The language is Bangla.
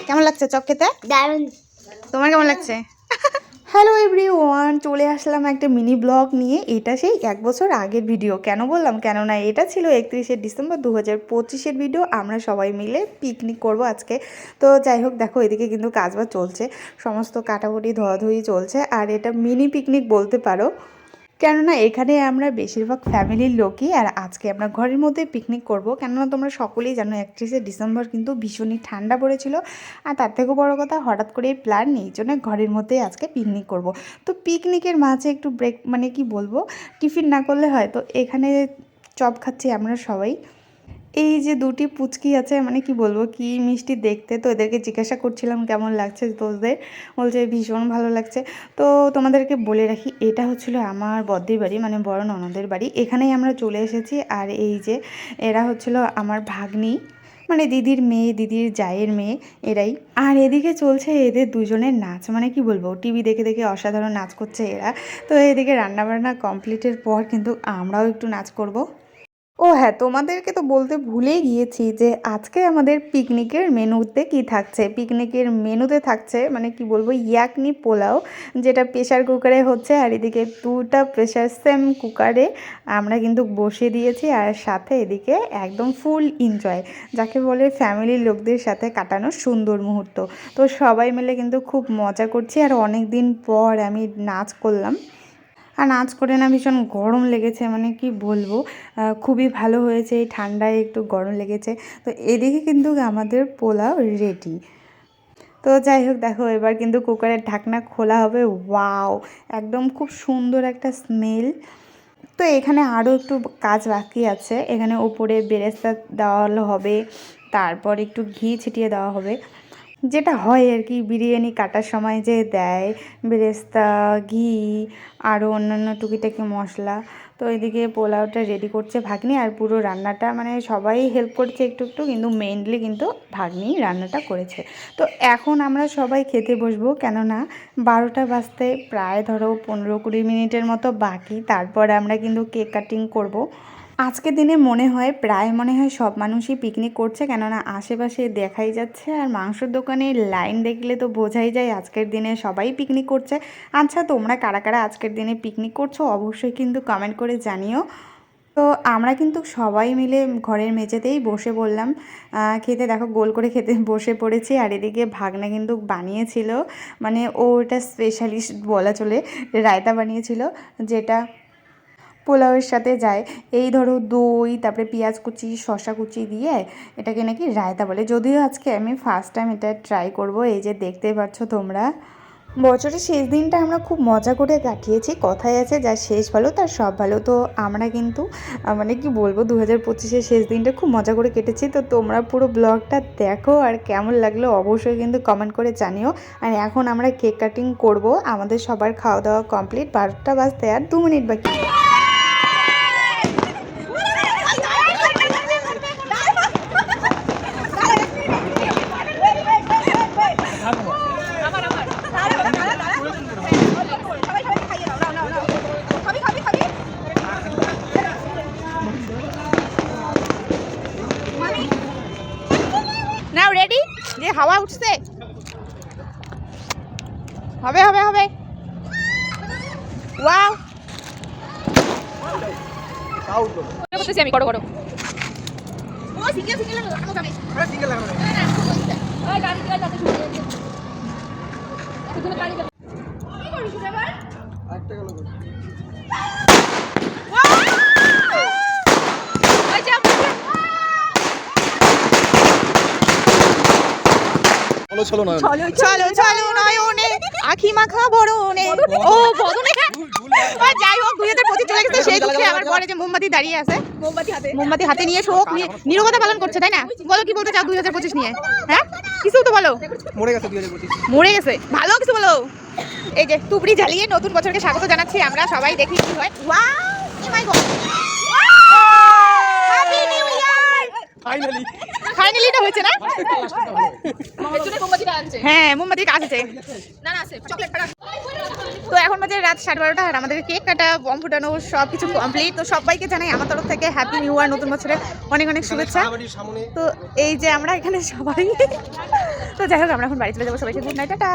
কেমন লাগছে চপ খেতে? দারুণ। তোমার কেমন লাগছে? হ্যালো এভরিওয়ান, চলে আসলাম একটা মিনি ব্লগ নিয়ে। এটা সেই 1 বছর আগের ভিডিও। কেন বললাম? কেননা এটা ছিল 31শে ডিসেম্বর 2025-এর ভিডিও। আমরা সবাই মিলে পিকনিক করব আজকে। তো যাই হোক, দেখো এদিকে কিন্তু কাজবাজ চলছে, সমস্ত কাটাকুটি ধোয়াধুয়ি চলছে। আর এটা মিনি পিকনিক বলতে পারো, কেননা এখানে আমরা বেশিরভাগ ফ্যামিলির লোকই। আর আজকে আমরা ঘরের মধ্যে পিকনিক করব, কেননা তোমরা সকলেই জানো 31শে ডিসেম্বর কিন্তু ভীষণই ঠান্ডা পড়েছিল। আর তার থেকেও বড় কথা, হঠাৎ করে এই প্ল্যান নেই, জন্য ঘরের মধ্যেই আজকে পিকনিক করব। তো পিকনিকের মাঝে একটু ব্রেক, মানে কি বলবো, টিফিন না করলে হয়। তো এখানে চপ খাচ্ছি আমরা সবাই। এই যে দুটি পুচকি আছে, মানে কি বলবো, কি মিষ্টি দেখতে। তো এদেরকে জিজ্ঞাসা করছিলাম কেমন লাগছে তোদের, বলছে ভীষণ ভালো লাগছে। তো তোমাদেরকে বলে রাখি, এটা হচ্ছিল আমার বদ্দির বাড়ি, মানে বড় ননদের বাড়ি। এখানেই আমরা চলে এসেছি। আর এই যে এরা হচ্ছিল আমার ভাগ্নি, মানে দিদির মেয়ে, দিদির জায়ের মেয়ে, এরাই। আর এদিকে চলছে এদের দুজনের নাচ, মানে কি বলবো, টিভি দেখে দেখে অসাধারণ নাচ করছে এরা। তো এদিকে রান্নাবান্না কমপ্লিটের পর কিন্তু আমরাও একটু নাচ করব। ও হ্যাঁ, তোমাদেরকে তো বলতে ভুলেই গিয়েছি যে আজকে আমাদের পিকনিকের মেনুতে কি থাকছে। পিকনিকের মেনুতে থাকছে, মানে কি বলবো, ইয়াকনি পোলাও, যেটা প্রেশার কুকারে হচ্ছে। আর এদিকে 2টা প্রেশার সেম কুকারে আমরা কিন্তু বসিয়ে দিয়েছি। আর সাথে এদিকে একদম ফুল এনজয়, যাকে বলে ফ্যামিলির লোকদের সাথে কাটানো সুন্দর মুহূর্ত। তো সবাই মিলে কিন্তু খুব মজা করছি। আর অনেক দিন পর আমি নাচ করলাম। আর নাচ করে না ভীষণ গরম লেগেছে, মানে কি বলবো, খুবই ভালো হয়েছে। এই ঠান্ডায় একটু গরম লেগেছে। তো এদিকে কিন্তু আমাদের পোলাও রেডি। তো যাই হোক, দেখো এবার কিন্তু কুকারের ঢাকনা খোলা হবে। ওয়াও, একদম খুব সুন্দর একটা স্মেল। তো এখানে আরও একটু কাজ বাকি আছে। এখানে ওপরে বেরেস্তা দেওয়া হবে, তারপর একটু ঘি ছিটিয়ে দেওয়া হবে, যেটা হয় আর কি বিরিয়ানি কাটার সময় যে দেয়, বেরেস্তা, ঘি, আরও অন্যান্য টুকিটাকি মশলা। তো এদিকে পোলাওটা রেডি করছে ভাগ্নি। আর পুরো রান্নাটা, মানে সবাই হেল্প করছে একটু একটু, কিন্তু মেইনলি কিন্তু ভাগ্নি রান্নাটা করেছে। তো এখন আমরা সবাই খেতে বসবো, কেননা 12টা বাজতে প্রায় ধরো 15-20 মিনিটের মতো বাকি। তারপর আমরা কিন্তু কেক কাটিং করব। আজকের দিনে মনে হয় সব মানুষই পিকনিক করছে, কেননা আশেপাশে দেখাই যাচ্ছে। আর মাংসের দোকানে লাইন দেখলে তো বোঝাই যায় আজকের দিনে সবাই পিকনিক করছে। আচ্ছা, তোমরা কারা কারা আজকের দিনে পিকনিক করছো অবশ্যই কিন্তু কমেন্ট করে জানিও। তো আমরা কিন্তু সবাই মিলে ঘরের মেঝেতেই বসে পড়লাম খেতে। দেখো গোল করে খেতে বসে পড়েছি। আর এদিকে ভাগনা কিন্তু বানিয়েছিল, মানে ও এটা স্পেশালিস্ট বলা চলে, রায়তা বানিয়েছিল, যেটা পোলাওয়ের সাথে যায়। এই ধরো দই, তারপরে পেঁয়াজ কুচি, শসা কুচি দিয়ে এটাকে নাকি রায়তা বলে। যদিও আজকে আমি ফার্স্ট টাইম এটা ট্রাই করব। এই যে দেখতেই পাচ্ছ তোমরা, বছরের শেষ দিনটা আমরা খুব মজা করে কাটিয়েছি। কথায় আছে যার শেষ ভালো তার সব ভালো। তো আমরা কিন্তু মানে কি বলবো, 2025-এর শেষ দিনটা খুব মজা করে কেটেছি। তো তোমরা পুরো ব্লগটা দেখো, আর কেমন লাগলো অবশ্যই কিন্তু কমেন্ট করে জানিও। আর এখন আমরা কেক কাটিং করব। আমাদের সবার খাওয়া দাওয়া কমপ্লিট, 12টা বাজতে আর 2 মিনিট বাকি। নাও রেডি, যে হাওয়া উঠছে, হবে হবে হবে। ওয়াও, আমি করো করো। ও সিঙ্গেল সিঙ্গেল লাগানো যাবে, আরে সিঙ্গেল লাগানো যাবে। ওই গাড়ি দিয়ে যাচ্ছে শুনে যাচ্ছে। তুমি গাড়ি কি করিস রে ভাই? আরেকটা গেল কই? চলো চলো চলো নয়নে আখি মাখা বরণে, ও বদনে। যাই হোক, 2025 চলে গেছে, সেই দুঃখে আমার পরে যে মোমবাতি দাঁড়িয়ে আছে, মোমবাতি হাতে নিয়ে শোক নিয়ে নীরবতা পালন করছে, তাই না? বলো কি বলতে চাও 2025 নিয়ে? হ্যাঁ, কিছু তো বলো। মরে গেছে 2025, মরে গেছে, ভালো কিছু বলো। এই যে তুবড়ি জ্বালিয়ে নতুন বছরকে স্বাগত জানাচ্ছি আমরা সবাই, দেখি কি হয়। Wow, oh my god, happy new year. Finally এটা হয়েছে না? এর জন্য মোমবাতিটা আনছে। হ্যাঁ, মোমবাতি কাজ আছে। না না আছে চকলেট। তো এখন বাজে রাত 12:30 আর আমাদের কেক কাটা বম ফুটানো সব কিছু কমপ্লিট। তো সবাইকে জানাই আমার তরফ থেকে হ্যাপি নিউ ইয়ার, নতুন বছরের অনেক অনেক শুভেচ্ছা। তো এই যে আমরা এখানে সবাই, তো যাই হোক আমরা এখন বাড়ি চলে যাবো। সবাইকে গুড নাইট, টাটা।